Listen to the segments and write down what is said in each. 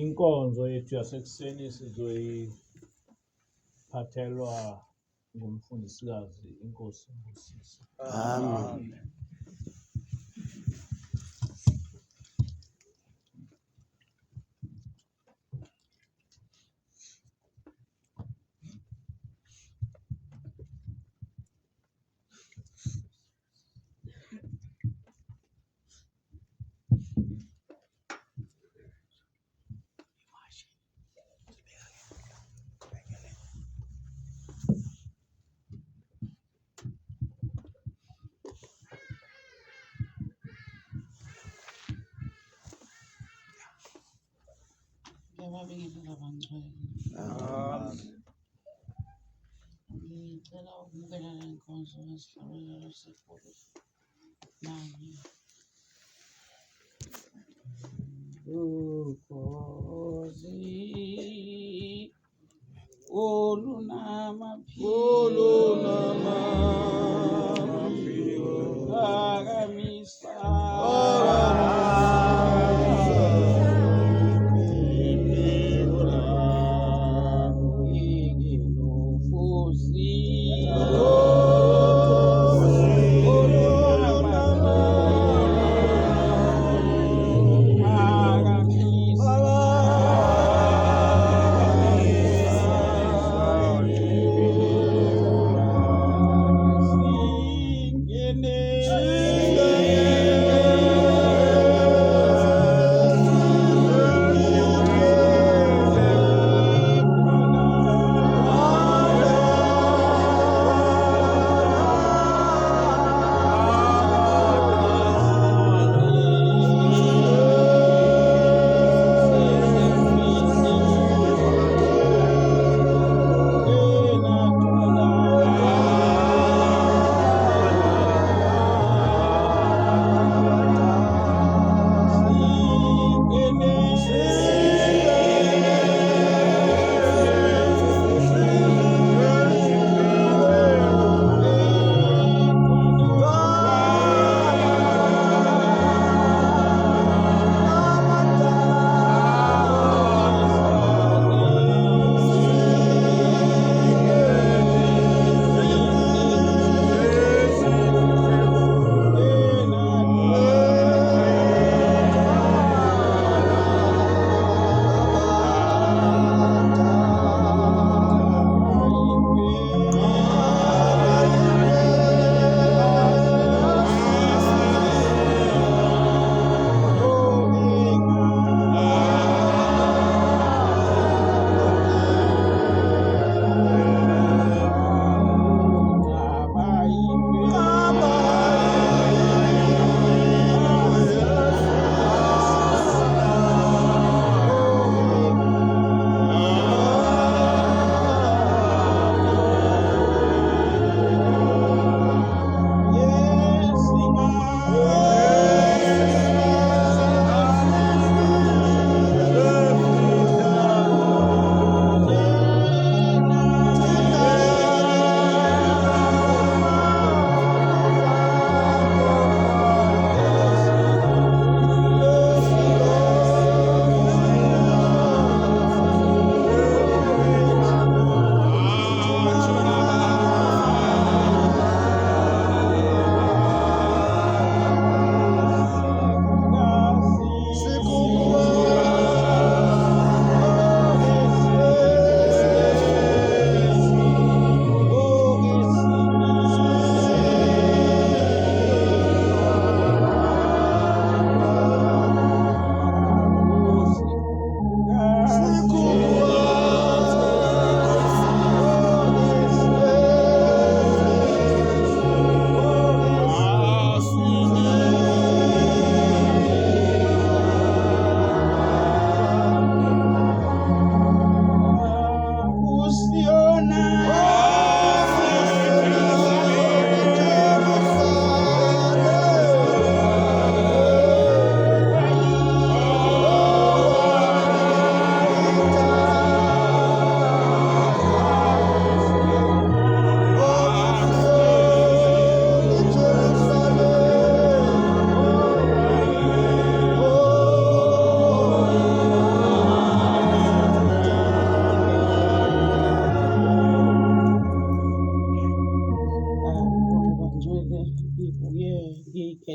Inkonzo yethu yasekuseni sizoyiphathelwa ngumfundisikazi inkosi Mbusisi. Amen. Ngiyababingelela abangcwele. Ngicela ukumukela le nkonzo ngesihlabelelo sikhulu nami. Ukhozi olunamaphilo phakamisa impilo lami ngilofuzi olunamaphilo phakamisa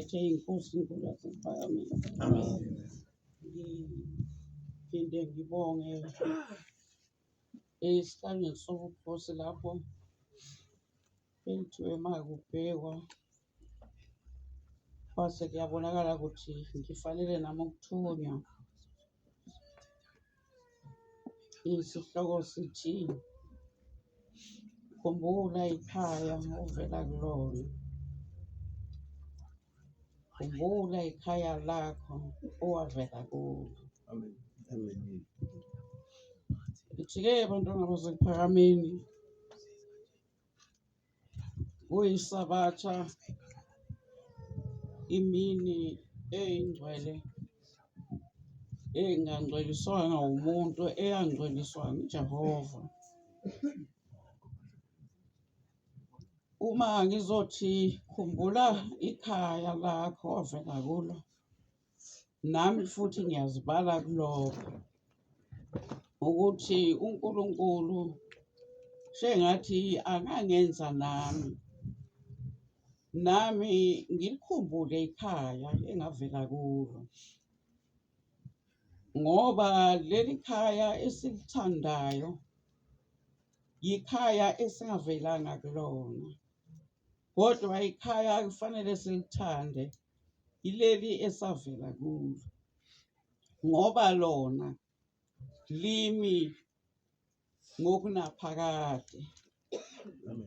ngiphethe inkosi inkulu yasePhakameni. Ngiphinde ngibonge esihlalweni sobukhosi lapho bekuthiwe makubhekwa kwase kuyabonakala ukuthi ngifanele nami ukuthunywa. Isihloko sithi khumbula ikhaya ovela kulona. Khumbula ikhaya lakho owavela kulo. Ngithi-ke bantwana basePhakameni, kuyisabatha imini eyingcwele engangcweliswanga umuntu, eyangcweliswa nguJehova. Uma ngizothi khumbula ikhaya lakho ovela kulo, nami futhi ngiyazibala kulokho ukuthi uNkulunkulu sengathi angangenza nami ngilikhumbule ikhaya engavela kulo, ngoba leli khaya esilithandayo yikhaya esingavelanga kulona, kodwa ikhaya kufanele silithande ileli esavela kulo, ngoba lona limi ngokunaphakade.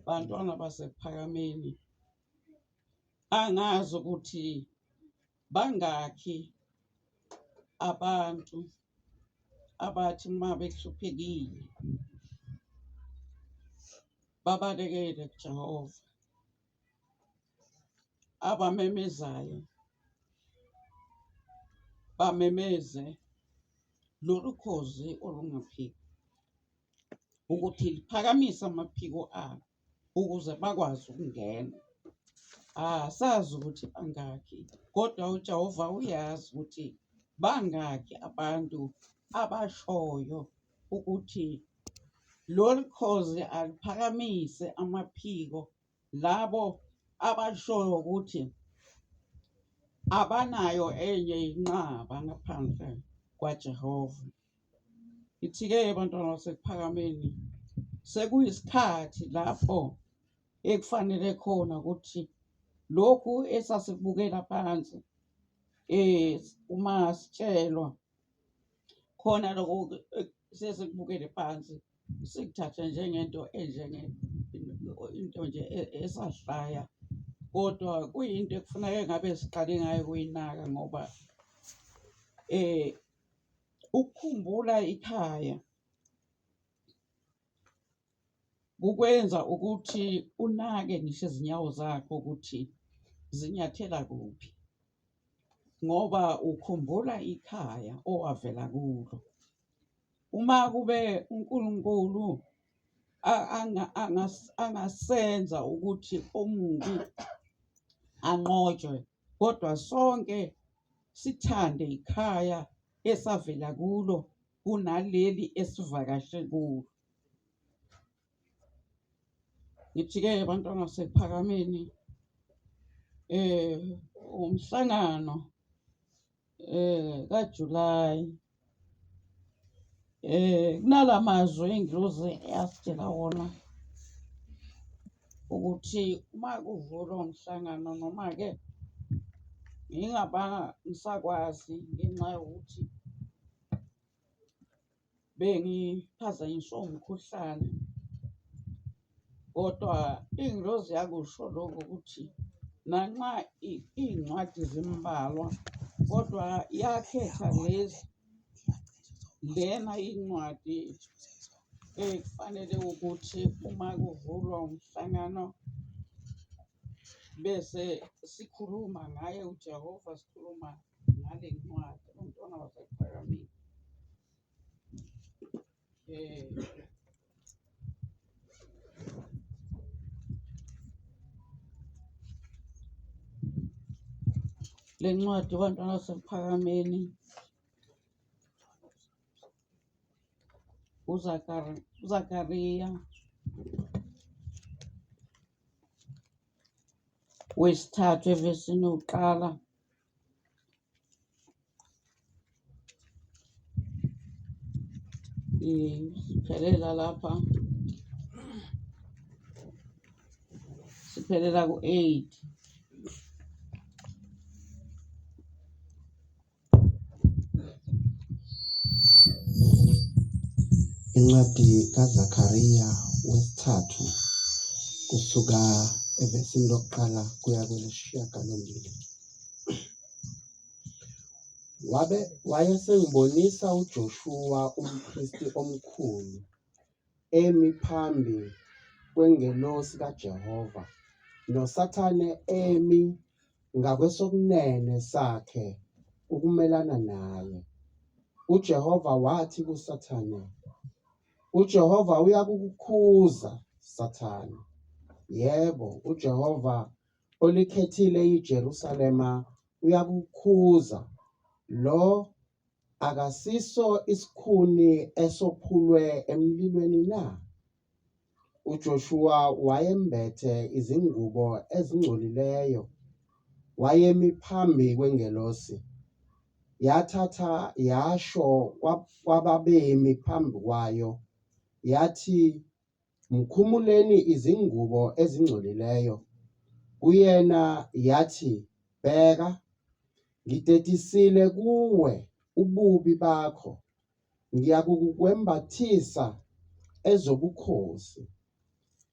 Bantwana basePhakameni, angazi ukuthi bangakhi abantu abathi uma behluphekile babalekele kuJehova, abamemezayo bamemeze lolu khozi olungaphika ukuthi liphakamise amaphiko abo ukuze bakwazi ukungena. Asazi ukuthi bangakhi, kodwa uJehova uyazi ukuthi bangakhi abantu abashoyo ukuthi lolu khozi aliphakamise amaphiko, labo abashoyo ukuthi abanayo enye inqaba ngaphandle kwaJehova. Ithi-ke bantwana basePhakameni, sekuyisikhathi lapho ekufanele khona ukuthi lokhu esasikubukela phansi uma sitshelwa khona lokho sesikubukele phansi sikuthathe njengento into nje esahlaya, kodwa kuyinto ekufuneka ngabe siqale ngayo kuyinaka, ngoba ukukhumbula ikhaya kukwenza ukuthi unake ngisho izinyawo zakho ukuthi zinyathela kuphi, ngoba ukhumbula ikhaya owavela kulo. Uma kube uNkulunkulu angasenza ukuthi omubi anqotshwe, kodwa sonke sithande ikhaya esavela kulo kunaleli esivakashe kulo. Ngithi-ke bantwana basePhakameni, umhlangano kaJulayi kunalamazwi ingilosi yasitshela wona ukuthi uma kuvulwa umhlangano, noma-ke ngingabanga ngisakwazi ngenxa yokuthi bengiphazanyiswe umkhuhlane, kodwa ingilosi yakusho lokho ukuthi nanxa iy'ncwadi zimbalwa, kodwa yakhetha lena incwadi ekufanele ukuthi uma kuvulwa umhlangano bese sikhuluma ngaye uJehova, sikhuluma ngale ncwadi. Bantwana basePhakameni, le ncwadi bantwana basePhakameni uZakhariya wesithathu evesini yokuqala siphelela lapha, siphelela ku-8. Incwadi kaZakhariya wesithathu kusuka evesini lokuqala kuya kwelesishiyagalombili. Wayesengibonisa uJoshuwa umpristi omkhulu emi phambi kwengelosi kaJehova, noSathane emi ngakwesokunene sakhe ukumelana naye. UJehova wathi kuSathane, uJehova uyakukhuza, Sathane. Yebo, uJehova olikhethile iJerusalema uyakukhuza. Lo akasiso isikhuni esophulwe emlilweni na? UJoshuwa wayembethe izingubo ezingcolileyo, wayemi phambi kwengelosi. Yathatha yasho kwababemi phambi kwayo, yathi, mkhumuleni izingubo ezingcolileyo. Kuyena yathi, bheka, ngidetisile kuwe ububi bakho, ngiyakukwembathisa ezobukhosi.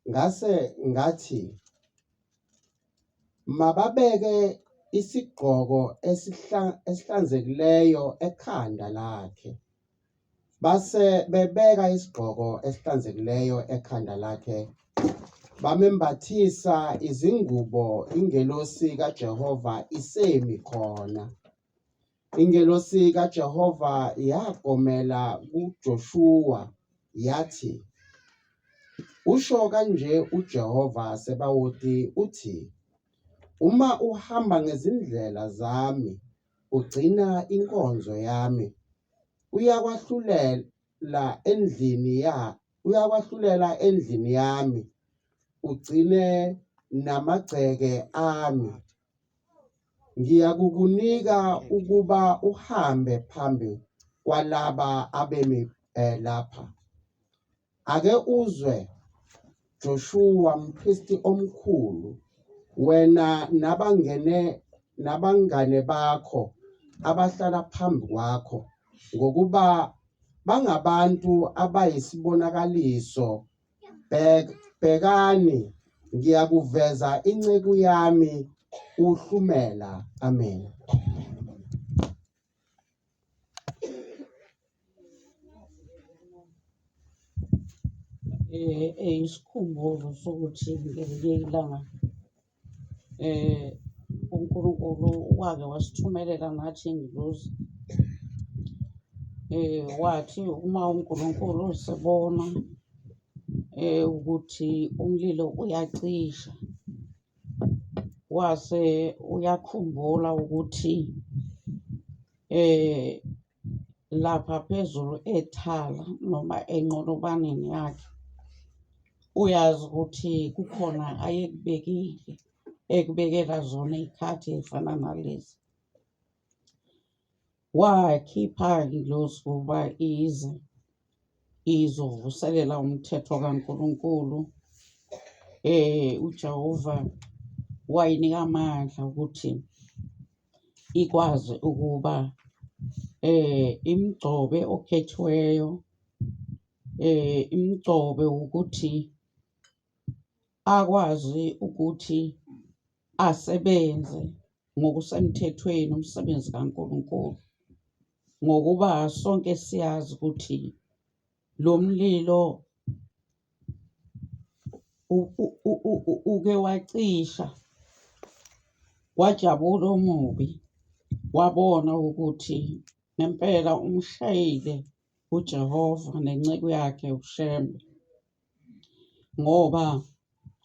Ngase ngathi, mababeke isigqoko esihlanzekileyo ekhanda lakhe. Base bebeka isigqoko esihlanzekileyo ekhanda lakhe, bamembathisa izingubo ingelosi kaJehova isemi khona. Ingelosi kaJehova yagomela kuJoshuwa yathi, usho kanje uJehova Sebawoti uthi, uma uhamba ngezindlela zami, ugcina inkonzo yami, uyakwahlulela endlini yami, ugcine namagceke ami, ngiyakukunika ukuba uhambe phambi kwalaba abemi lapha. Ake uzwe, Joshuwa mpristi omkhulu, wena nabangane bakho abahlala phambi kwakho, ngokuba bangabantu abayisibonakaliso. Bhekani, ngiyakuveza inceku yami uHlumela. Amen. Isikhumbuzo sokuthi ngelinye ilanga uNkulunkulu wake wasithumelela nathi ingelosi. Wathi uma uNkulunkulu sebona ukuthi umlilo uyacisha, wase uyakhumbula ukuthi lapha phezulu ethala noma enqolobaneni yakhe uyazi ukuthi kukhona ekubekela zona iy'khathi ey'fana nalezi. Wakhipha ingelosi ukuba ize izovuselela umthetho kaNkulunkulu. uJehova wayinika amandla ukuthi ikwazi ukuba imgcobe okhethiweyo, imgcobe ukuthi akwazi ukuthi asebenze ngokusemthethweni umsebenzi kaNkulunkulu, ngokuba sonke siyazi ukuthi lo mlilo uke wacisha, wajabula omubi, wabona ukuthi ngempela umshayile uJehova nenceku yakhe uShembe, ngoba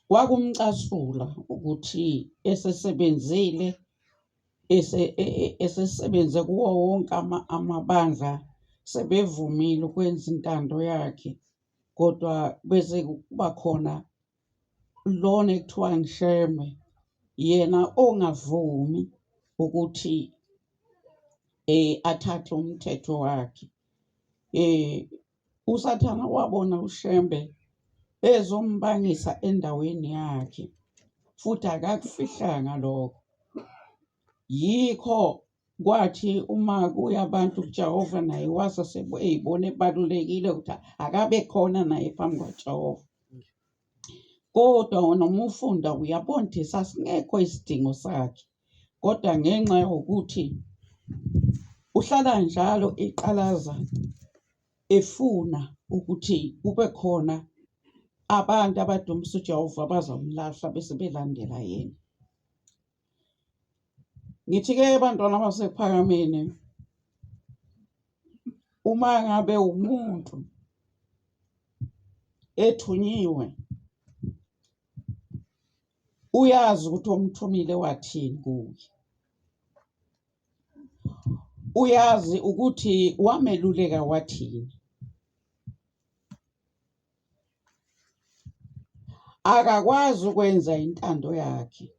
kwakumcasula ukuthi esesebenzile esesebenze kuwo wonke amabandla, sebevumile ukwenza intando yakhe, kodwa bese kuba khona lona ekuthiwa nguShembe yena ongavumi ukuthi athathe umthetho wakhe. Usathana wabona uShembe ezombangisa endaweni yakhe futhi akakufihlanga lokho. Yikho kwathi uma kuya abantu kuJehova naye wase eyibona ebalulekile ukuthi akabe khona naye phambi kwaJehova. Kodwa noma ufunda uyabona ukuthi sasingekho isidingo sakhe, kodwa ngenxa yokuthi uhlala njalo eqalaza efuna ukuthi kube khona abantu abadumisa uJehova abazamlahla bese belandela yena. Ngithi-ke bantwana basePhakameni, uma ngabe umuntu ethunyiwe uyazi ukuthi omthumile wathini kuye. Uyazi ukuthi wameluleka wathini. Akakwazi ukwenza intando yakhe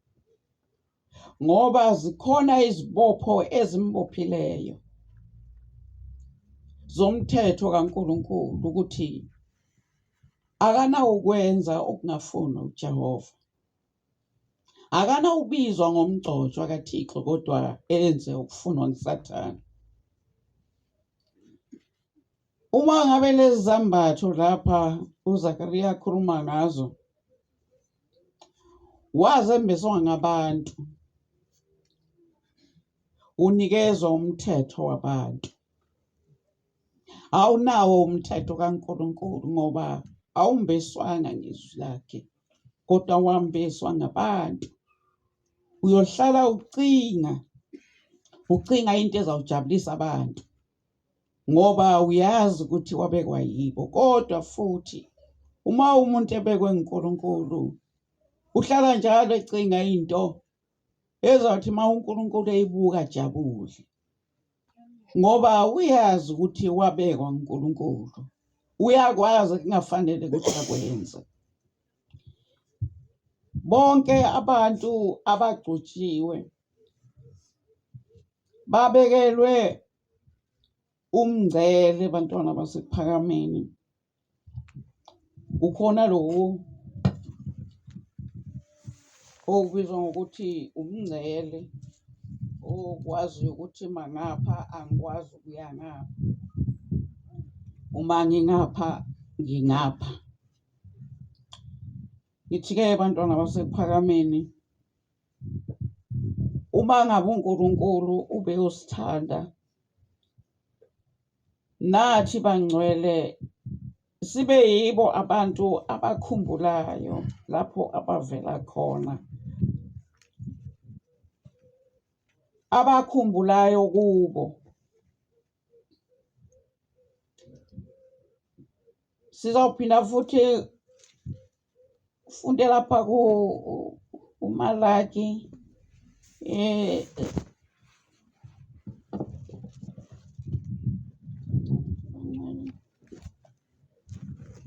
ngoba zikhona izibopho ezimbophileyo zomthetho kaNkulunkulu ukuthi akanawukwenza okungafuna uJehova. Akanawubizwa ngomgcotshwa kaThixo kodwa enze okufunwa nguSathane. Uma ngabe lezi zambatho lapha uZakhariya akhuluma ngazo wazembeswa ngabantu, unikezwa umthetho wabantu. Awunawo umthetho kaNkulunkulu ngoba awumbeswanga ngezwi lakhe kodwa wambeswa ngabantu. Uyohlala ucinga into ezawujabulisa abantu ngoba uyazi ukuthi wabekwa yibo. Kodwa futhi uma umuntu ebekwe nguNkulunkulu uhlala njalo ecinga into ezawuthi uma uNkulunkulu eyibuka ajabule ngoba uyazi ukuthi wabekwa nguNkulunkulu. Uyakwazi kungafanele ukuthi akwenze. Bonke abantu abagcotshiwe babekelwe umngcele bantwana basePhakameni. Ukhona lo okubizwa ngokuthi umngcele okwazi ukuthi mangapha angikwazi ukuya ngapha, uma ngingapha ngingapha. Ngithi-ke bantwana basePhakameni, uma ngabe uNkulunkulu ubeyosithanda nathi bangcwele sibe yibo abantu abakhumbulayo lapho abavela khona, abakhumbulayo kubo. Sizawuphinda futhi ufunde lapha uMalaki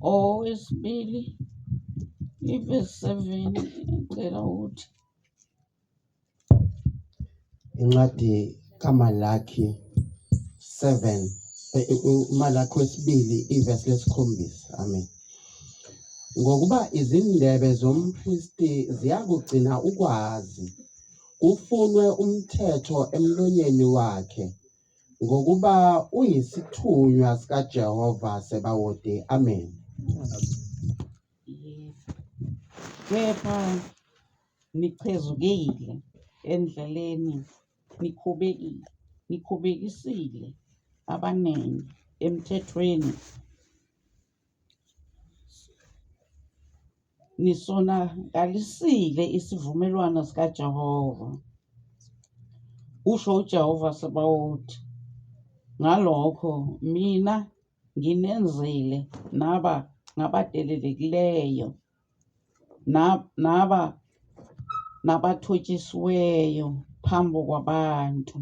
owesibili verse 7 ngicela ukuthi incwadi kaMalaki 7 uMalaki wesibili ivesi lesikhombisa. Amen. Ngokuba izindebe zompristi ziyakugcina ukwazi, kufunwe umthetho emlonyeni wakhe, ngokuba uyisithunywa sikaJehova Sebawoti. Amen. kepha nichezukile endleleni, nikhubekisile abanengi emthethweni, nisonakalisile isivumelwano sikaJehova, usho uJehova Sebawoti. Ngalokho mina nginenzile naba ngabadelelekileyo nabathotshisiweyo phambi kwabantu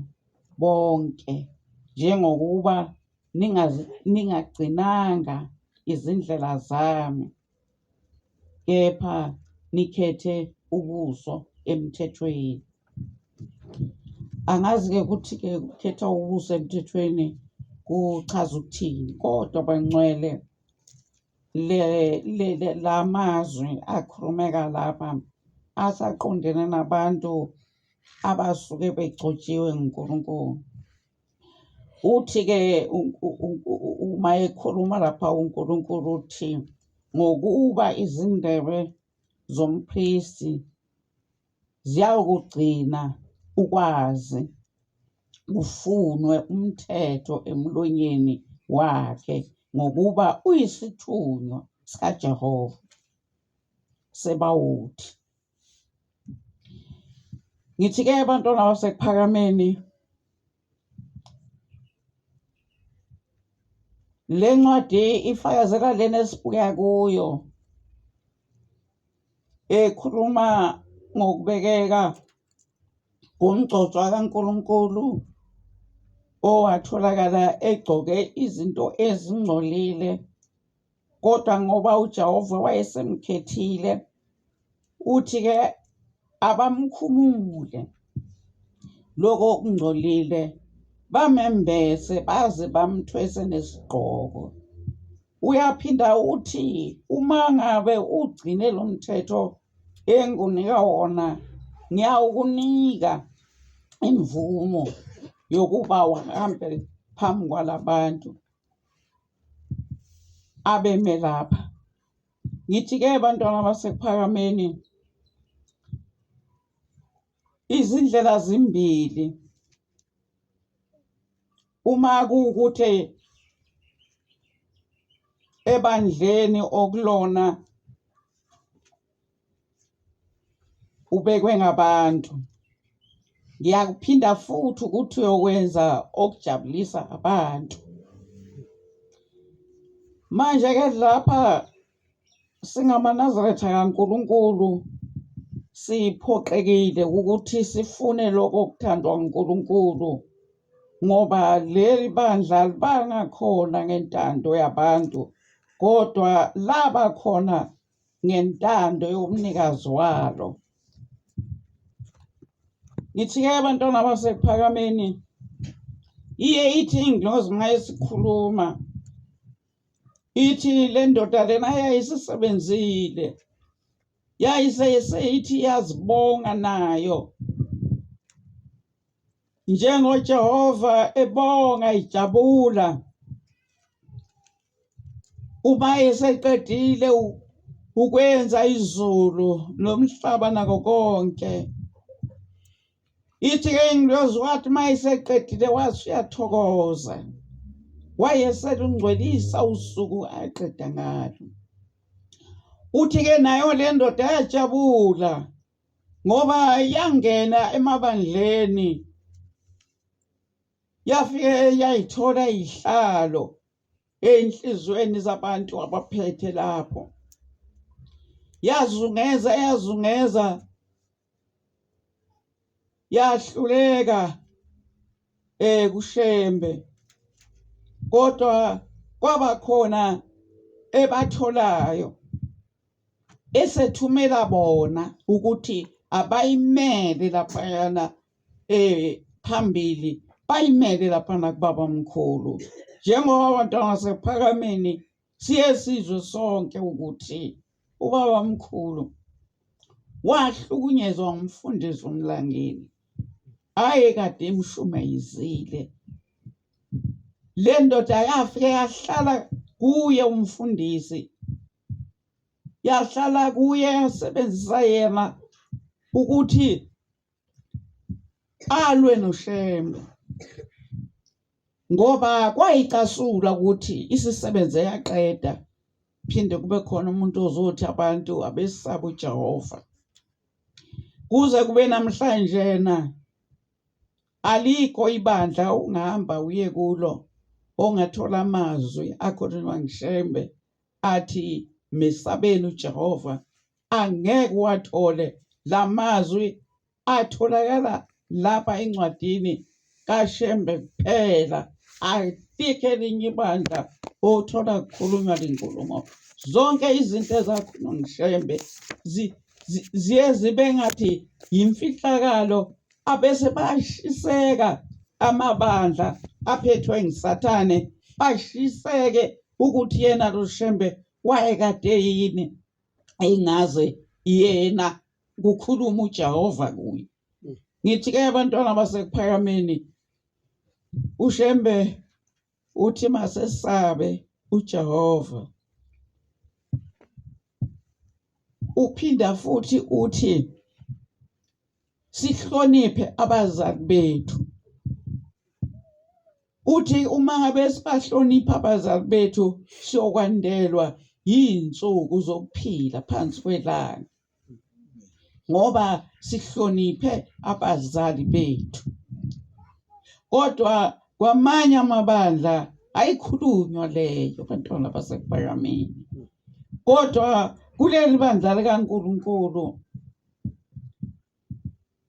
bonke, njengokuba ningagcinanga izindlela zami, kepha nikhethe ubuso emthethweni. Angazi-ke ukuthi-ke ukukhetha ubusa emthethweni kuchaza ukuthini, kodwa bangcwele la mazwi akhulumeka lapha asaqondene nabantu abasuke begcotshiwe nguNkulunkulu. Uthi-ke uma ekhuluma lapha uNkulunkulu uthi ngokuba izindebe zompristi ziyakugcina ukwazi kufunwe umthetho emlonyeni wakhe ngokuba uyisithunywa sikaJehova sebawuthi. Ngithi-ke abantwana basekuphakameni, le ncwadi ifakazela lena esibuya kuyo ekhuluma ngokubekeka komgcotshwa kaNkulunkulu owatholakala egcoke izinto ezingcolile, kodwa ngoba uJehova wayesemkhethile, uthi-ke abamkhumule lokho okungcolile, bamembese baze bamthwese nesigqoko. Uyaphinda uthi uma ngabe ugcine lo mthetho engunika wona, ngiyawukunika imvumo yokuba wahambe phambi kwalabantu abeme lapha. Ngithi-ke bantwana basekuphakameni, izindlela zimbili. Uma kuwukuthi ebandleni okulona ubekwe ngabantu, ngiyakuphinda futhi ukuthi uyokwenza okujabulisa abantu. Manje-ke lapha singamaNazaretha kaNkulunkulu siphoqekile ukuthi sifune lokho okuthandwa uNkulunkulu, ngoba leli bandla libangakhona ngentando yabantu, kodwa laba khona ngentando yomnikazi walo. Ngithi-ke abantwana basekuphakameni, iye ithi ingilosi uma esikhuluma ithi le ndoda lena yayisisebenzile, yayiseyithi yazibonga nayo njengoJehova ebonga ijabula uma eseqedile ukwenza izulu nomhlaba nako konke. Ithi-ke ingilosi wathi uma eseqedile wathi uyathokoza, wayeselungcwelisa usuku aqeda ngalo. Uthi-ke nayo le ndoda yajabula ngoba yangena emabandleni, yafike yayithola izihlalo enhlizweni zabantu abaphethe lapho, yazungeza yahluleka kushembe, kodwa kwaba khona ebatholayo esethumela bona ukuthi abayimele laphayana phambili, bayimele laphana kubaba mkhulu. Njengoba abantwana basephakameni siye sizwe sonke ukuthi ubaba mkhulu wahlukunyezwa umfundisi uMlangeni ayekade emshumayezile. Le ndoda yafike yahlala kuye umfundisi, yahlala kuye, yasebenzisa yena ukuthi alwe noShembe, ngoba kwayicasula ukuthi isisebenze yaqeda, phinde kube khona umuntu ozothi abantu abesaba uJehova. Kuze kube namhlanje alikho ibandla ungahamba uye kulo ongathola amazwi akhulunywa nguShembe athi mesabeni uJehova. Angeke wathole la mazwi atholakala lapha encwadini kaShembe kuphela. Alikho elinye ibandla othola kukhulunywa lenkulumo. Zonke izinto ezakhulunywa nguShembe ziye zibe ngathi yimfihlakalo abese bashiseka amabandla aphethwe ngisathane bashiseke ukuthi yena Lushembe wayekade yini engaze yena kukhuluma uJehova kuye. Ngithi ke abantwana basekuphakameni uShembe uthi masesabe uJehova. Uphinda futhi uthi sihloniphe abazali bethu. Uthi uma ngabe sibahlonipha abazali bethu siyokwandelwa yinsuku zokuphila phansi kwelanga ngoba sihloniphe abazali bethu. Kodwa kwamanye amabandla ayikhulunywa leyo bantwana basekuphakameni. Kodwa kuleli bandla likaNkulunkulu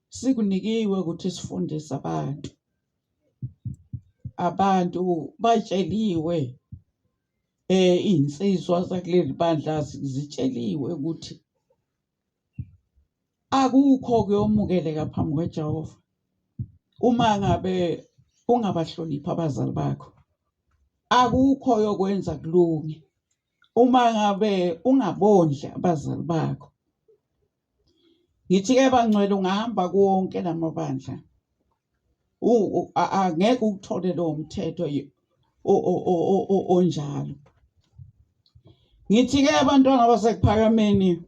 sikunikiwe ukuthi sifundise abantu. Abantu batsheliwe insizwa zakuleli bandla zitsheliwe ukuthi akukho kuyomukeleka phambi kweJehova uma ngabe ungabahloniphi abazali bakho. Akukho yokwenza kulunge uma ngabe ungabondli abazali bakho. Ngithi ke bangcwele ungahamba konke lamabandla angeke ukuthole lo mthetho onjalo. Ngithi ke abantwana basekuphakameni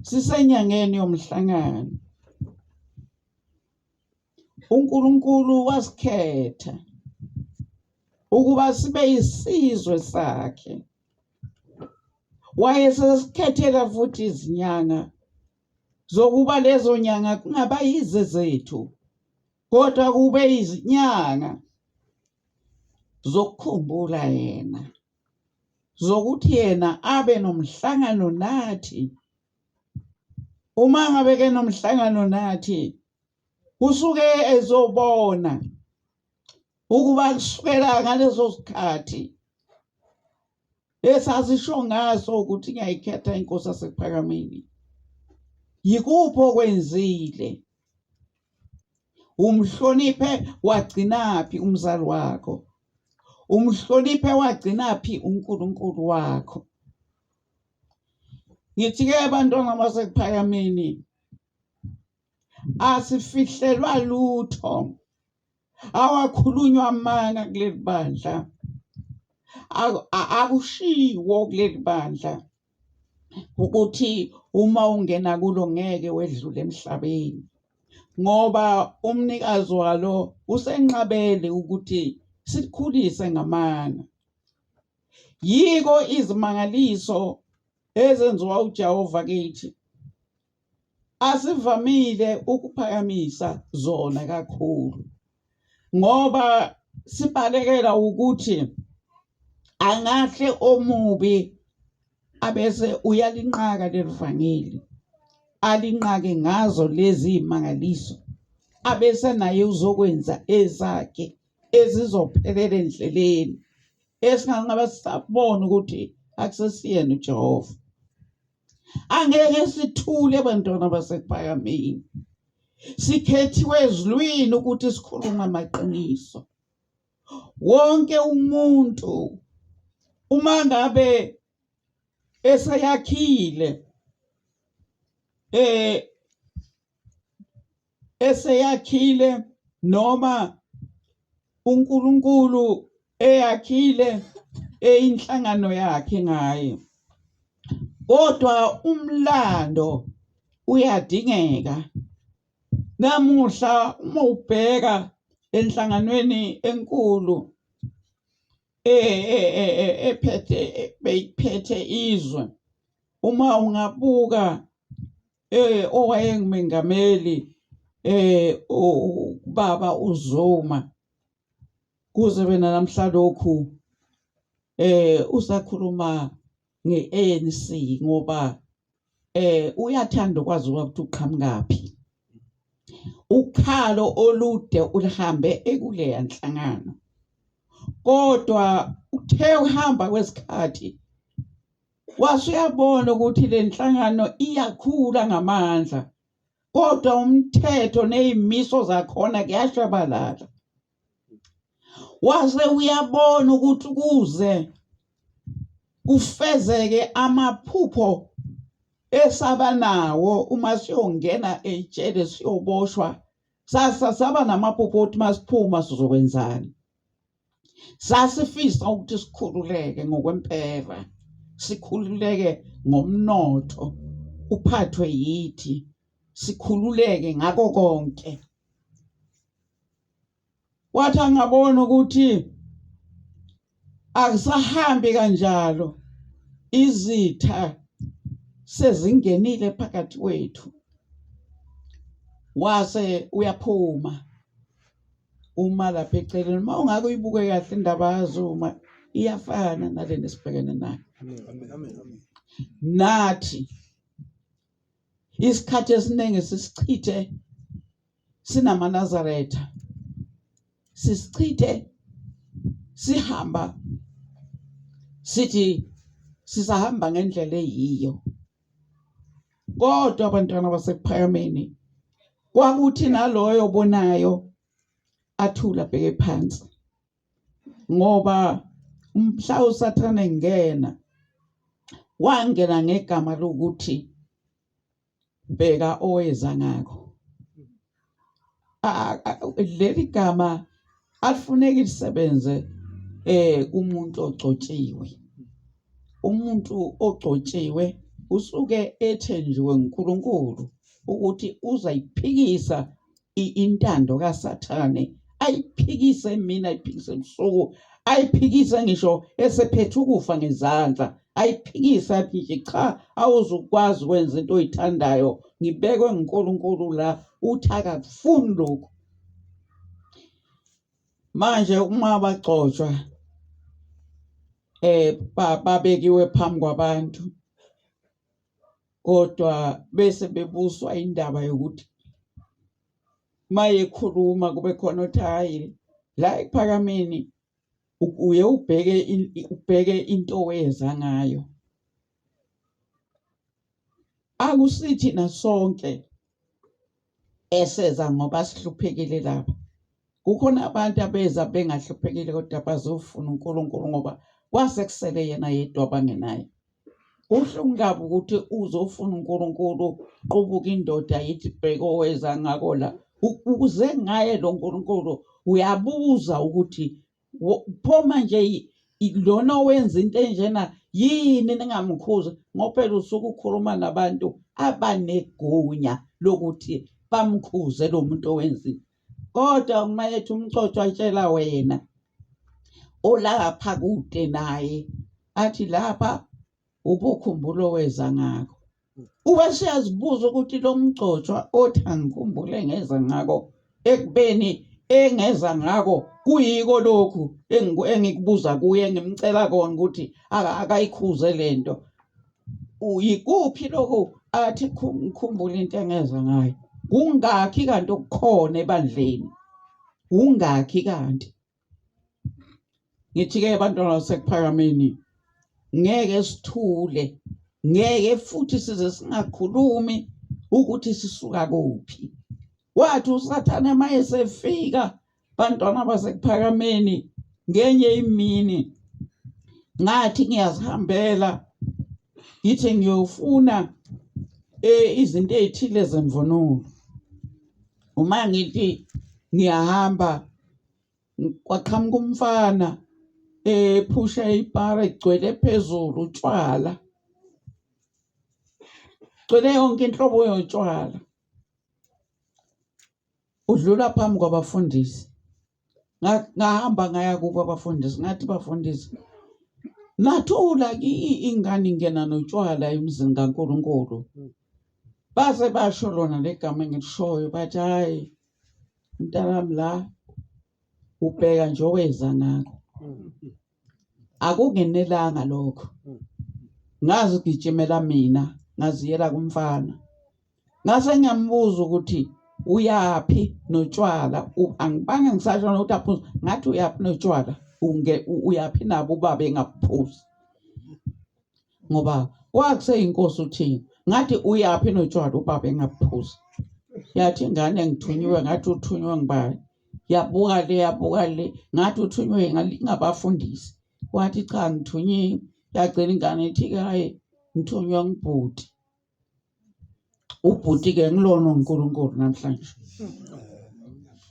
sisenyangeni yomhlangano. uNkulunkulu wasikhetha ukuba sibe isizwe sakhe. Wayesesikhethela futhi izinyanga zokuba lezo nyanga kungaba yize zethu kodwa kube izinyanga zokukhumbula yena, zokuthi yena abe nomhlangano nathi. Uma ngabe ke nomhlangano nathi usuke ezobona ukuba kusukela ngaleso sikhathi esasisho ngaso ukuthi ngiyayikhetha inkosi yasekuphakameni yikuphi okwenzile. Umhloniphe wagcinaphi umzali wakho? Umhloniphe wagcinaphi uNkulunkulu wakho? Ngithi ke abantwana basekuphakameni asifihlelwa lutho, awakhulunywa amanga kuleli bandla, akushiwo kuleli bandla ukuthi uma ungena kulo ngeke wedlule emhlabeni, ngoba umnikazi walo usenqabele ukuthi sikhulise ngamanga. Yiko izimangaliso ezenziwa uJehova kithi asivamile ukuphakamisa zona kakhulu, ngoba sibalekela ukuthi angahle omubi abese uyalinqaka lelivangeli, alinqake ngazo lezi imangaliso, abese naye uzokwenza ezakhe ezizophelela endleleni esingaba sabona ukuthi akusesiyena uJehova. Angeke sithule bantwana basekuphakameni, sikhethiwe ezulwini ukuthi sikhulume amaqiniso. Wonke umuntu uma ngabe eseyakhile noma uNkulunkulu eyakhile inhlangano yakhe ngaye, kodwa umlando uyadingeka. Namuhla uma ubheka enhlanganweni enkulu beyiphethe izwe, uma ungabuka owayengumengameli ubaba uZuma, kuze wena namhla lokhu usakhuluma nge-ANC ngoba uyathanda ukwazi ukuthi uqhamukaphi. Ukhalo olude ulihambe ekuleya nhlangano, kodwa uthe uhamba kwesikhathi wasuyabona ukuthi le nhlangano iyakhula ngamandla, kodwa umthetho nezimiso zakhona kuyashabalala. Wase uyabona ukuthi kuze kufezeke amaphupho esaba nawo uma siyongena ejele siyoboshwa, saba namaphupho ukuthi masiphuma sizokwenzani. Sasifisa ukuthi sikhululeke ngokwempela, sikhululeke ngomnotho uphathwe yithi, sikhululeke ngako konke. Wathi angabona ukuthi akusahambi kanjalo, izitha sezingenile phakathi kwethu, wase uyaphuma uma lapha eceleni. Uma ungake uyibuke kahle indaba yaZuma iyafana nalena esibhekene nayo. Nathi isikhathi esiningi sisichithe sinamaNazaretha, sisichithe sihamba sithi sisahamba ngendlela eyiyo. Kodwa abantwana basePhakameni, kwakuthi naloyo obonayo athula abheke phansi, ngoba mhla uSathane engena wangena ngegama lokuthi bheka oweza ngakho. Leli gama alifuneki lisebenze umuntu ogcotshiwe. Umuntu ogcotshiwe usuke ethenjiwe uNkulunkulu ukuthi uzayiphikisa intando kaSathane, ayiphikise mina, ayiphikise ebusuku, ayiphikise ngisho esephethe ukufa ngezandla, ayiphikise athi nje cha, awuzukwazi ukwenza into oyithandayo, ngibekwe nguNkulunkulu la, uthi akakufuni lokho. Manje uma bagcotshwa babekiwe phambi kwabantu, kodwa bese bebuswa indaba yokuthi maye khuluma kube khona uthi hayi la ePhakameni uye ubheke into oweza ngayo. Akusithi nasonke eseza ngoba sihluphekile lapha. Kukhona abantu abeza bengahluphekile kodwa bazofuna uNkulunkulu ngoba kwase kusele yena yedwa abangenayo. Kuhlungu kabi ukuthi uzofuna uNkulunkulu, qubuka indoda yithi bheka oweza ngako la. Ukuze ngaye lo uNkulunkulu uyabuza ukuthi pho manje lona owenza into enjena yini ningamkhuza, ngoba phela usuke ukhuluma nabantu abanegunya lokuthi bamkhuze lo muntu owenzile. Kodwa uma ethi umcoco ayitshela wena olapha kude naye athi lapha ubukhumbula oweza ngako. Ube siyazibuza ukuthi lo mgcotshwa othi angikhumbule ngeza ngako, ekubeni engeza ngako kuyiko lokhu engikubuza kuye, ngimcela kona ukuthi akayikhuze lento. Uyikuphi lokhu athi ngikhumbula into engeza ngayo? Kungakhi kanti okukhona ebandleni? Ungakhi kanti? Ngithi-ke abantwana basePhakameni, ngeke sithule, ngeke futhi size singakhulumi ukuthi sisuka kuphi. Wathi uSathane maye sefika, bantwana basePhakameni, ngenye imini ngathi ngiyazihambela ngithi ngiyofuna izinto ezithile zemvunulo. Uma ngithi ngiyahamba kwaqhamuka umfana phusha ibhara egcwele phezulu utshwala, gcwele yonke inhlobo yotshwala. Udlula phambi kwabafundisi. Ngahamba ngaya kubo abafundisi ngathi, bafundisi, nathula ingane ingena notshwala emzini kaNkulunkulu. Base basho lona legama engilishoyo, bathi hayi mntanami, la ubheka nje oweza ngako. Akungenelanga lokho. Ngazigijimela mina, ngaziyela kumfana. Ngase ngiyambuza ukuthi uyaphi notshwala, angibange ngisasho ukuthi aphuza, ngathi uyaphi notshwala, uyaphi nabo ubaba engabuphuzi. ngoba wakuseyinkosi uthini ngathi uyaphi notshwala ubaba engaphuza yathi ingane ngithunyiwe ngathi uthunywe ngibani yabuka le ngathi uthunywe ngabafundisi wathi cha ngithunyiwe yagcina ingane ithi hayi ngithunywe ngibhuti ubhuti ke ngilona uNkulunkulu namhlanje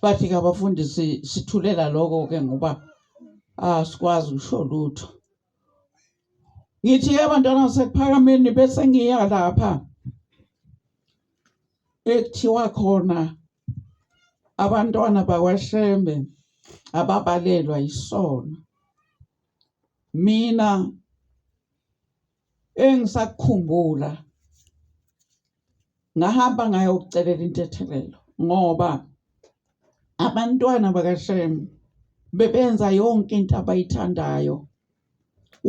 bathi ke abafundisi sithulela lokho ke ngoba asikwazi usho lutho ngithi abantwana basePhakameni bese ngiya lapha ekuthiwa khona abantwana bakwaShembe ababalelwa isono mina engisakukhumbula ngahamba ngayokucelela intethelelo ngoba abantwana bakaShembe bebenza yonke into abayithandayo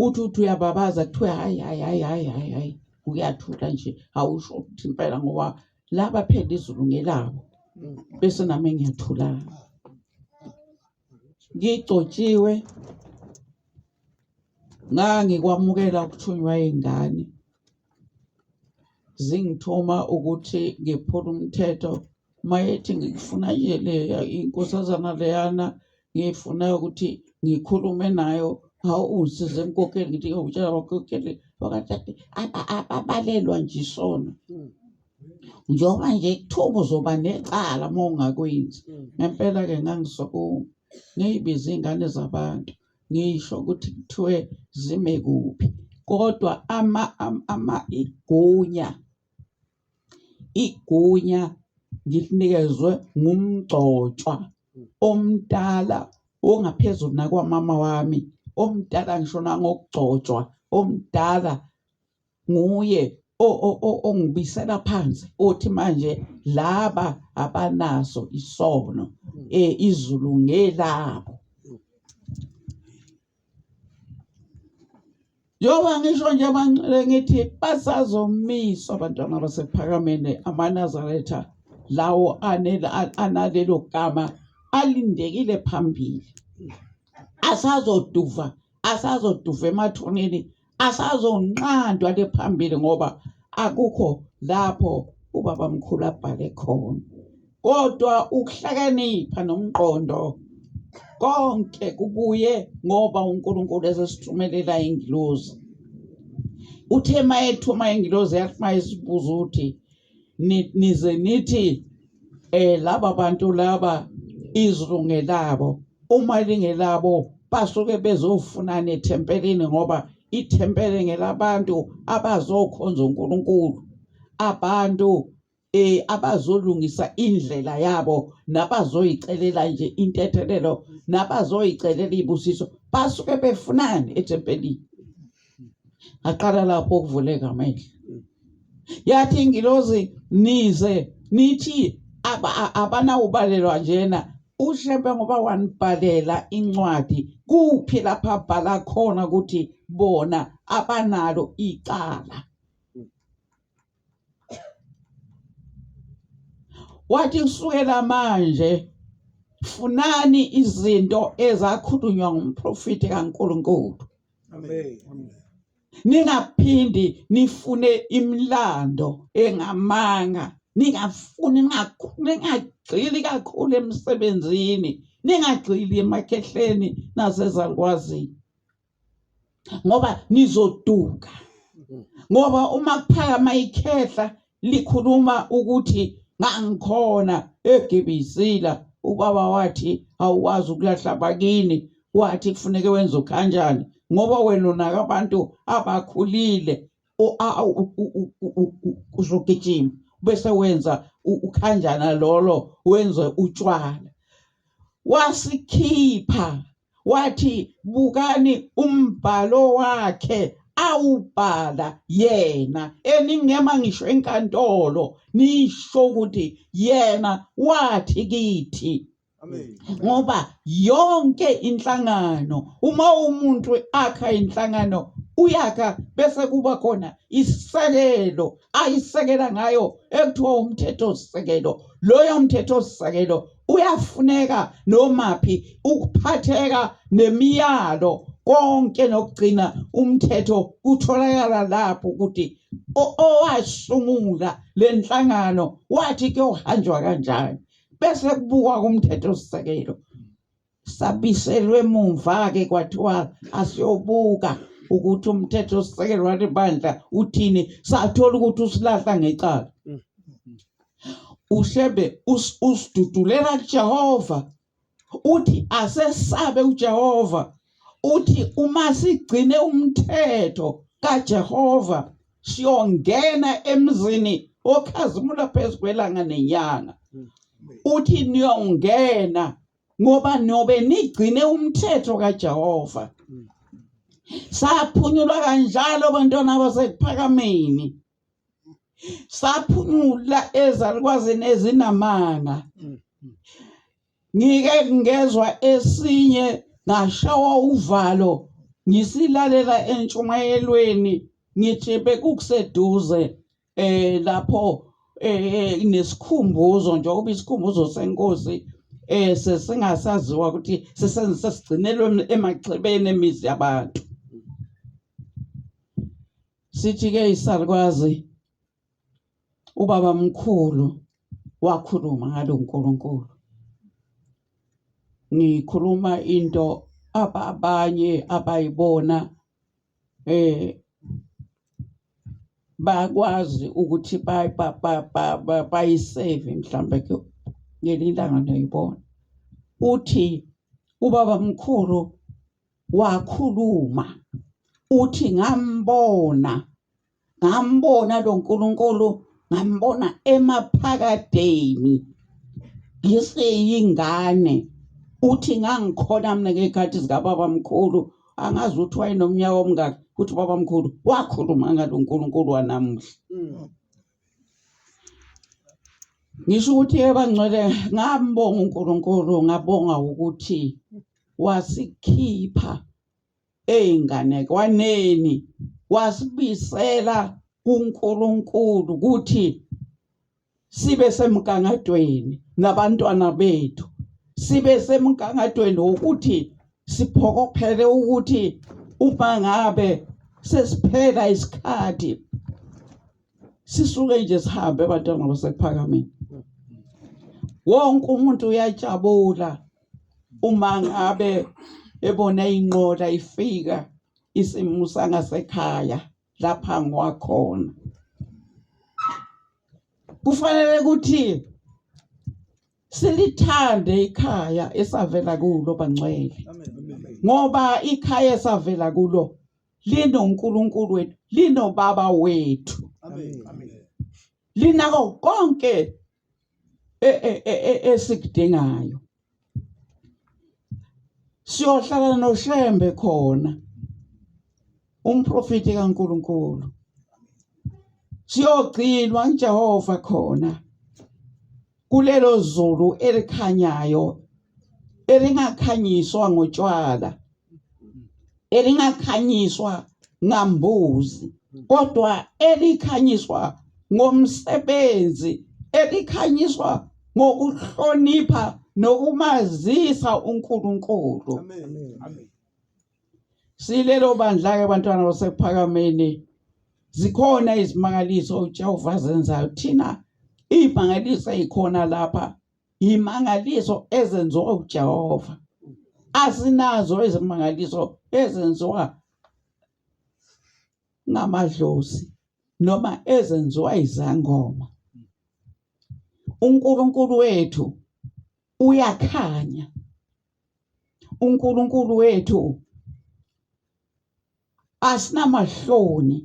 uthi uyababaza kuthiwe hayi uyathula nje awusho ukuthi impela ngoba laba phela izulu ngelabo bese nami ngiyathula ngigcotshiwe ngangikwamukela ukuthunywa ingane zingithoma ukuthi ngiphula umthetho mayethi ngikufuna nje le inkosazana leyana ngifuna ukuthi ngikhulume nayo hawu usize emkokeli ngithi ngokutshela abakokeli wakathathe ababalelwa nje isona njengoba nje kuthuba uzoba necala uma ungakwenzi ngempela ke ngangisokuma ngiyibiza ingane zabantu ngisho ukuthi kuthiwe zime kuphi kodwa igunya ngilikezwe ngumgcotshwa omdala ongaphezulu nakwamama wami omdala ngisho nangokugcotshwa omdala nguye ongibisela phansi othi manje laba abanaso isono izulu ngelabo Njoba ngisho nje manxele ngithi basazomiswa abantwana basePhakameni amaNazaretha lawo analelo gama alindekile phambili asazoduva emathuneni asazonqandwa le phambili ngoba akukho lapho ubaba mkhulu abhale khona kodwa ukuhlakanipha nomqondo konke kubuye ngoba uNkulunkulu esesithumelela ingilozi uthe mayethuma ingilozi yathi mayisibuza ukuthi nize nithi laba bantu laba izulu ngelabo uma lingelabo basuke bezofunana ethempelini ngoba ithempele ngelabantu abazokhonza uNkulunkulu abantu abazolungisa indlela yabo nabazoyicelela nje intethelelo nabazoyicelela ibusiso basuke befunane ethempelini aqala lapho ukuvuleka amehlo yathi ingilozi nize nithi abanawubalelwa njena uShembe ngoba wanibhalela incwadi kuphi lapha abhala khona ukuthi bona abanalo icala wathi kusukela manje funani izinto ezakhulunywa ngumprofeti kaNkulunkulu amen ningaphindi nifune imlando engamanga ningagxili kakhulu emsebenzini ningagxili emakhehleni nasezalukwazini ngoba nizoduka ngoba uma kuphakama ikhehla likhuluma ukuthi ngangikhona eGibisila ubaba wathi awukwazi ukulahla bakini wathi kufuneka wenze kanjani ngoba wena unaka abantu abakhulile uzogijima bese wenza ukhanjana lolo wenze utshwala wasikhipha wathi bukani umbhalo wakhe awubhala yena eningema ngisho enkantolo nisho ukuthi yena wathi kithi amen ngoba yonke inhlangano uma umuntu akha inhlangano uyakha bese kuba khona isisekelo ayisekela ngayo ekuthiwa umthetho sisekelo loyo mthetho sisekelo uyafuneka nomaphi ukuphatheka nemiyalo konke nokugcina umthetho kutholakala lapho ukuthi owasungula lenhlangano wathi kuyohanjwa kanjani bese kubukwa kumthetho sisekelo sabiselwe emumva ke kwathiwa asiyobuka ukuthi umthetho sisekelo walibandla uthini sathola ukuthi usilahla ngecala ushebe usidudulela kuJehova uthi asesabe uJehova uthi uma sigcine umthetho kaJehova siyongena emzini okhazimula phezu kwelanga nenyanga uthi niyongena ngoba nobe nigcine umthetho kaJehova saphunyulwa kanjalo bantwana basekuphakameni saphunyula ezalukwazini ezinamanga ngike ngezwa esinye ngashawa uvalo ngisilalela entshumayelweni ngithi bekukuseduze lapho nesikhumbuzo njengoba isikhumbuzo senkosi sesingasaziwa ukuthi sesigcinelwe emachibeni emizi yabantu sithi ke isalukazi ubaba mkhulu wakhuluma ngaloNkulunkulu ngikhuluma into abanye abayibona bakwazi ukuthi bayisave mhlambe ngelilanga noyibona uthi ubaba mkhulu wakhuluma uthi ngambona lo nkulunkulu ngambona emaphakadeni ngiseyingane uthi ngangikhona mina ngekhathi zikababa mkhulu angazi ukuthi wayenomnyaka omngaki ukuthi baba mkhulu wakhuluma ngalo nkulunkulu wanamuhla ngisho ukuthi ebangcwele ngambonga uNkulunkulu ngabonga ukuthi wasikhipha einganekwaneni wasibisela kuNkulunkulu ukuthi sibe semgangadweni nabantwana bethu sibe semgangadweni ukuthi siphokophele ukuthi uma ngabe sesiphela isikhathi sisuke nje sihambe abantwana basekuphakameni wonke umuntu uyajabula uma ngabe ebona inqola ifika isimusa ngasekhaya lapha ngwakhona kufanele ukuthi silithande ikhaya esavela kulo bangcwele ngoba ikhaya esavela kulo linoNkulunkulu wethu linobaba wethu linako konke esikudingayo siyohlala noShembe khona umprofeti kaNkulunkulu siyogcinwa uJehova khona kulelo zulu elikhanyayo elingakhanyiswa ngotshwala elingakhanyiswa ngambuzi kodwa elikhanyiswa ngomsebenzi elikhanyiswa ngokuhlonipha nokumazisa uNkulunkulu silelo bandla ke bantwana basekuphakameni zikhona izimangaliso uJehova zenzayo thina imangaliso ezikhona lapha imangaliso ezenziwa uJehova asinazo izimangaliso ezenziwa ngamadlozi noma ezenziwa izangoma uNkulunkulu wethu uyakhanya uNkulunkulu wethu asinamahloni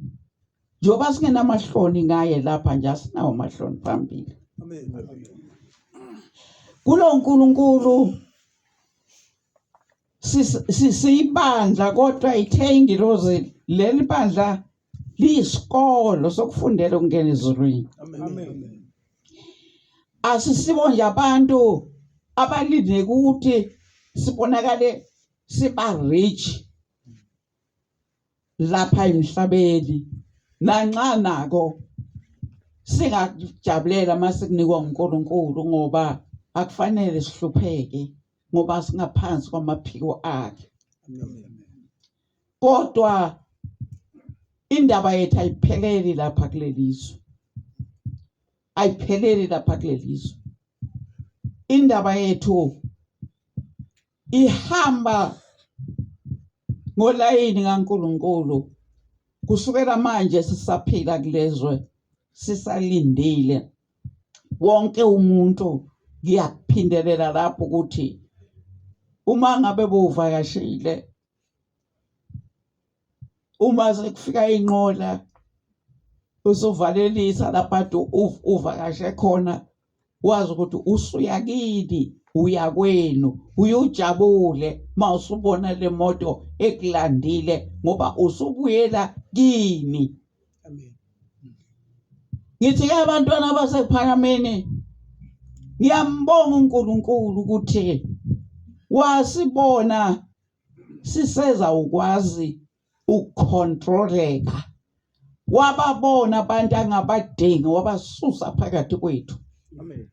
njoba singenamahloni ngaye lapha nje asinawo amahloni phambili kulo uNkulunkulu sisibandla kodwa ithengi loze leli bandla liyisikolo sokufundela ukungena ezulwini asisibo nje abantu abalinde ukuthi sibonakale siba rich lapha emhlabeni nanxa nako singajabulela masikunikwa uNkulunkulu ngoba akufanele sihlupheke ngoba singaphansi kwamaphiko akhe kodwa indaba yethu ayipheleli lapha kulelizwe, ayipheleli lapha kulelizwe. Indaba yethu ihamba ngolayini kaNkulunkulu kusukela manje sisaphila kulezwe sisalindile. Wonke umuntu ngiyakuphindelela lapho ukuthi uma ngabe bovakashile, uma sekufika inqola usovalelisa lapho uvakashe khona, wazi ukuthi usuya kini, uya kwenu, uyujabule mawusubona le moto ekulandile ngoba usubuyela kini. Amen. Ngithi ke abantwana basePhakameni, ngiyambonga uNkulunkulu ukuthi wasibona siseza ukwazi ukucontroleka, wababona abantu angabadingi wabasusa phakathi kwethu. Amen.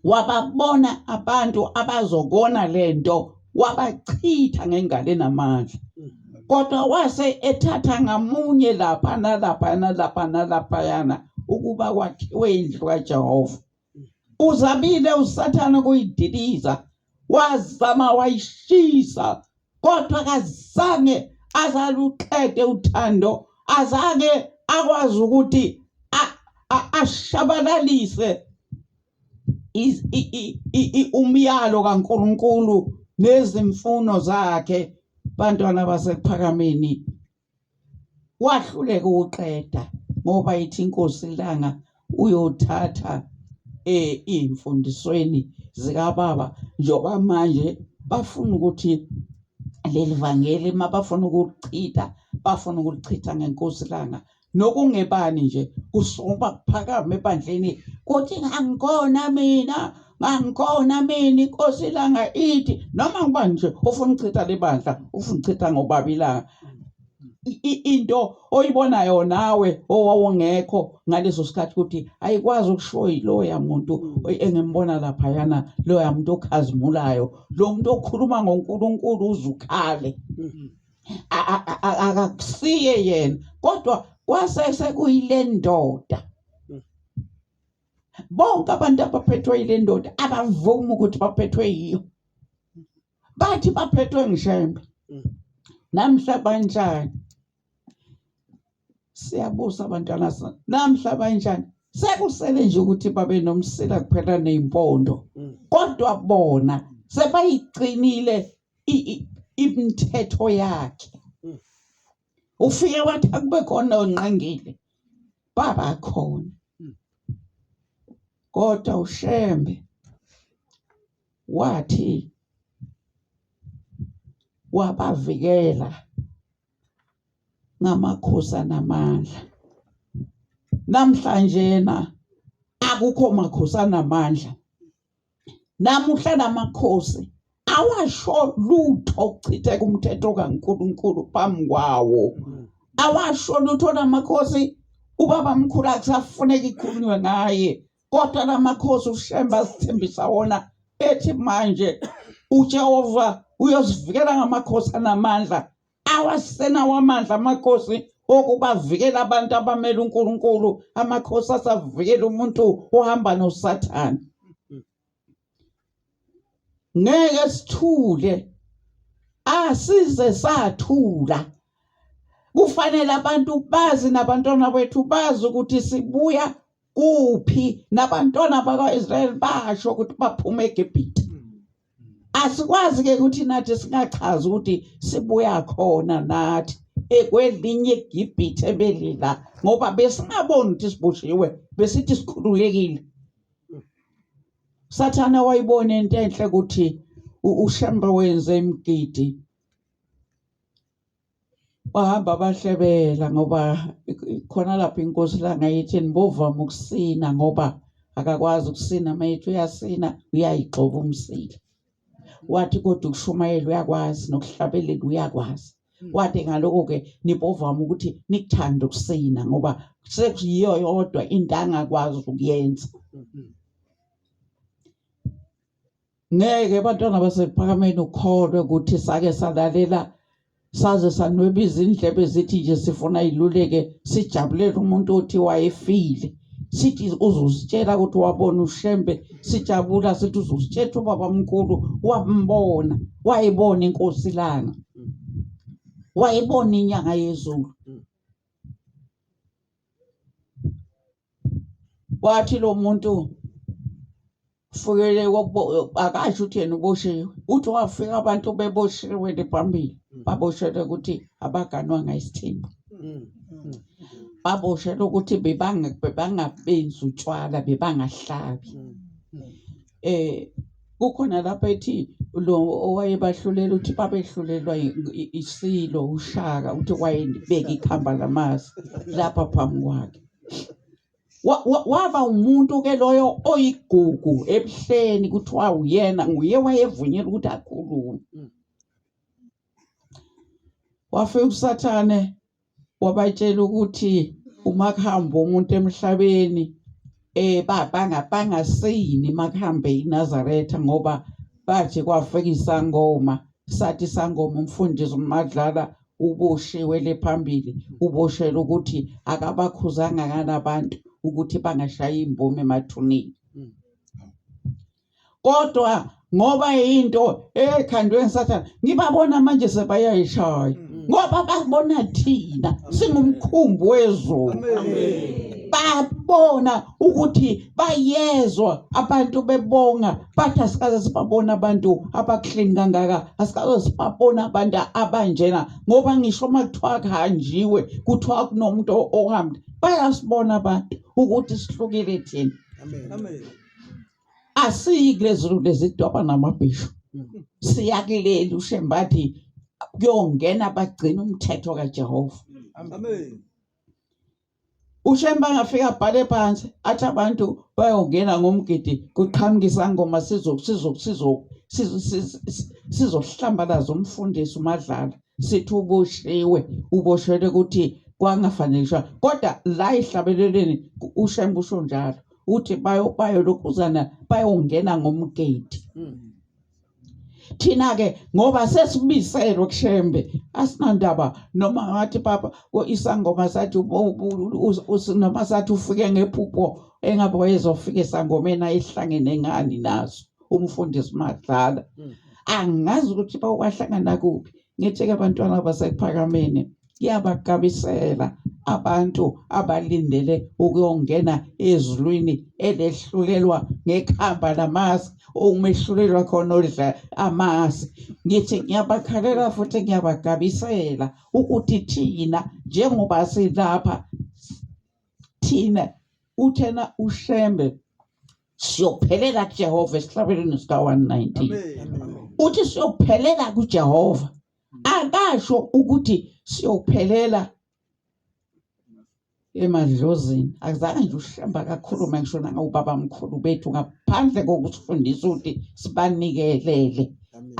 Wababona abantu abazokona lento wabachitha ngengalo namandla, kodwa wase ethatha ngamunye lapha nalaphayana ukuba kwakhiwe indlu kaJehova. Uzabile uSathane kuyidiliza, wazama wayishisa, kodwa kazange azaluqede uthando, azange akwazi ukuthi ashabalalise umyalo kaNkulunkulu nezimfuno zakhe. Bantwana basePhakameni, wahluleka ukuqeda ngoba ithi iNkosi ilanga uyothatha imfundisweni zikaBaba, njengoba manje bafuna ukuthi leli vangeli mabafuna ukulichitha, bafuna ukulichitha ngeNkosi ilanga. Nokungebani nje kusuka kuphakama ebandleni kuthi ngangikona mina iNkosi ilanga ithi, noma ngubani nje ufuna ukuchitha lebandla, ufuna ukuchitha ngoBaba ilanga. Into oyibonayo nawe owawungekho ngaleso sikhathi ukuthi ayikwazi ukusho yiloya muntu engimbona laphayana, loya muntu okhazimulayo, lo muntu okhuluma ngoNkulunkulu uzukhale, akakusiye yena, kodwa kwasese kuyile ndoda. Bonke abantu abaphethwe yile ndoda abavumi ukuthi baphethwe yiyo, bathi baphethwe ngishembe. Namhla banjani? Siyabusa abantwana, namhla banjani? Sekusele nje ukuthi babe nomsila kuphela nezimpondo, kodwa bona sebayigcinile imithetho yakhe. Ufike wathi akube khona onqangile, baba khona. Kodwa uShembe wathi wabavikela ngamakhosi anamandla. Namhlanje akukho makhosi anamandla. Namuhla namakhosi awasho lutho ukuchitheka umthetho kaNkulunkulu phambi kwawo. Awasho lutho namakhosi, ubaba mkhulu akusafuneka ikhulunywe ngaye, kodwa namakhosi uShembe asithembisa wona ethi manje uJehova uyosivikela ngamakhosi anamandla. Awasena wamandla amakhosi okubavikela abantu abamele uNkulunkulu, amakhosi asavikela umuntu ohamba noSathane. Ngeke sithule, asize sathula. Kufanele abantu bazi, nabantwana bethu bazi ukuthi sibuya kuphi, nabantwana bakwaIsrayeli basho ukuthi baphume eGibhithe. Asikwazi ke ukuthi nathi singachazi ukuthi sibuya khona nathi ekwelinye iGibhithe belila, ngoba besingaboni ukuthi siboshiwe, besithi sikhululekile. Sathane wayibona into enhle ukuthi uShembe wenze imgidi, bahamba bahlebela ngoba khona lapho iNkosi ilanga yithi nibovama ukusina, ngoba akakwazi ukusina. Mayethu uyasina uyayigxoba umsila. Wathi kodwa ukushumayela uyakwazi, nokuhlabelela uyakwazi. Wathi ngaloko-ke nibovama ukuthi nikuthande ukusina ngoba sekuyiyo yodwa into angakwazi ukuyenza. Ngeke bantwana basePhakameni ukholwe ukuthi sake salalela saze sanweba izindlebe zithi nje sifuna iluleke sijabulela umuntu othi wayefile sithi uzositshela ukuthi wabona uShembe sijabula sithi uzositshela ubaba mkhulu wambona wayibona inkosi lana wayibona inyanga yezulu wathi lo muntu fukele akasho ukuthi yena uboshiwe uthi wafika abantu beboshiwe lephambili baboshelwe ukuthi abaganwanga isithembu baboshelwe ukuthi bebangabenzi utshwala bebangahlabi kukhona lapha ethi lo owayebahlulela ukuthi babehlulelwa isilo uShaka uthi wayebeka ikhamba lamasi lapha phambi kwakhe waba umuntu ke loyo oyigugu ebuhleni kuthiwa uyena nguye wayevunyelwa ukuthi akhulume wafika uSathane wabatshela ukuthi uMakhambo umuntu emhlabeni bangaseyini Makhambe iNazaretha ngoba bathi kwafika isangoma sathi isangoma umfundisi uMadlala uboshiwe lephambili uboshela ukuthi akabakhuzanga kanabantu ukuthi bangashaya imbomo emathuneni kodwa ngoba into ekhandwe ngisathana ngibabona manje sebayayishaya ngoba babona thina singumkhumbi wezulu babona ukuthi bayezwa abantu bebonga bathi asikaze sibabona abantu abakuhleni kangaka asikaze sibabona abantu abanjena ngoba ngisho makuthiwa kuhanjiwe kuthiwa kunomuntu ohamba bayasibona abantu ukuthi sihlukile thina amen asikule lezidwaba namabhisho siyakuleli uShembathi kuyongena bagcina umthetho kaJehova amen uShemba ngafika bhale phansi athi abantu bayongena ngomgidi kuqhamuka isangoma sizohlambalaza umfundisi uMadlala sithi uboshelwe ukuthi kwangafanelishwa kodwa la ihlabeleleni uShemba usho njalo uthi bayolokhuzana bayongena ngomgidi thina ke ngoba sesibiselwe kuShembe asinandaba noma ngathi papa isangoma sathi noma sathi ufike ngephupho engabe wayezofika esangomeni ayihlangene ngani naso umfundisi Madlala angazi ukuthi bawuhlangana kuphi ngithi ke abantwana basePhakameni kuyabagabisela abantu abalindele ukuyongena ezulwini elehlulelwa ngekhamba lamasi umehlulelwa khona odla amasi ngithi ngiyabakhalela futhi ngiyabagabisela ukuthi thina njengoba silapha thina uthena uShembe siyophelela kuJehova esihlabeleni sika 119 uthi siyophelela kuJehova akasho ukuthi siyophelela emadlozini akuzange nje uShemba kakhuluma ngisho nangobaba mkhulu bethu ngaphandle kokusifundisa ukuthi sibanikelele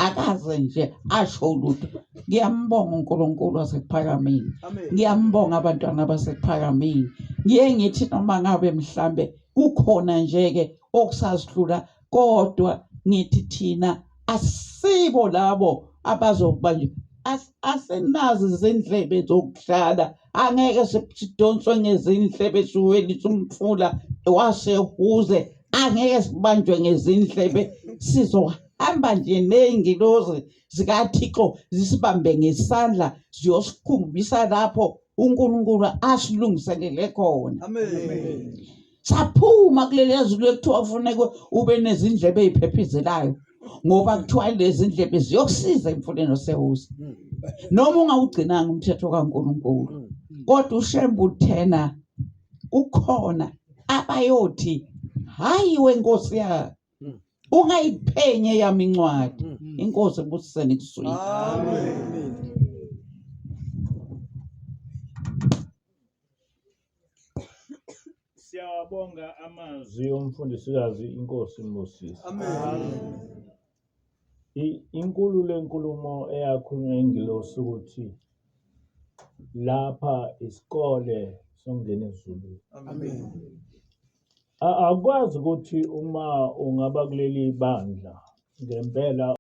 akaze nje asho lutho ngiyambonga uNkulunkulu wasePhakameni ngiyambonga abantwana basePhakameni ngithi noma ngabe mhlambe kukhona nje ke okusasidlula kodwa ngithi thina asibo labo abazoba nje asenazi izindlebe zokudlala angeke sidonswe ngezindlebe siwelisa umfula wasehuze angeke sibanjwe ngezindlebe sizohamba nje nengilozi zikaThixo zisibambe ngesandla ziyosikhumbisa lapho uNkulunkulu asilungiselele khona amen saphuma kuleli zulu ekuthiwa kufuneka ube nezindlebe eziphephizelayo ngoba kuthiwa lezi ndlebe ziyokusiza emfuleni osehuze noma ungawugcinanga umthetho kaNkulunkulu kodwa uShemba uthena ukhona abayothi hayi wenkosi yakhe ungayiphenye yami incwadi inkosi ebusisene kuswini amen siyabonga amazwi omfundisikazi inkosi Moses amen inkulu lenkulumo eyakhulunywa ingilosi ukuthi lapha isikole songena ezulwini amen akwazi ukuthi uma ungaba kuleli bandla ngempela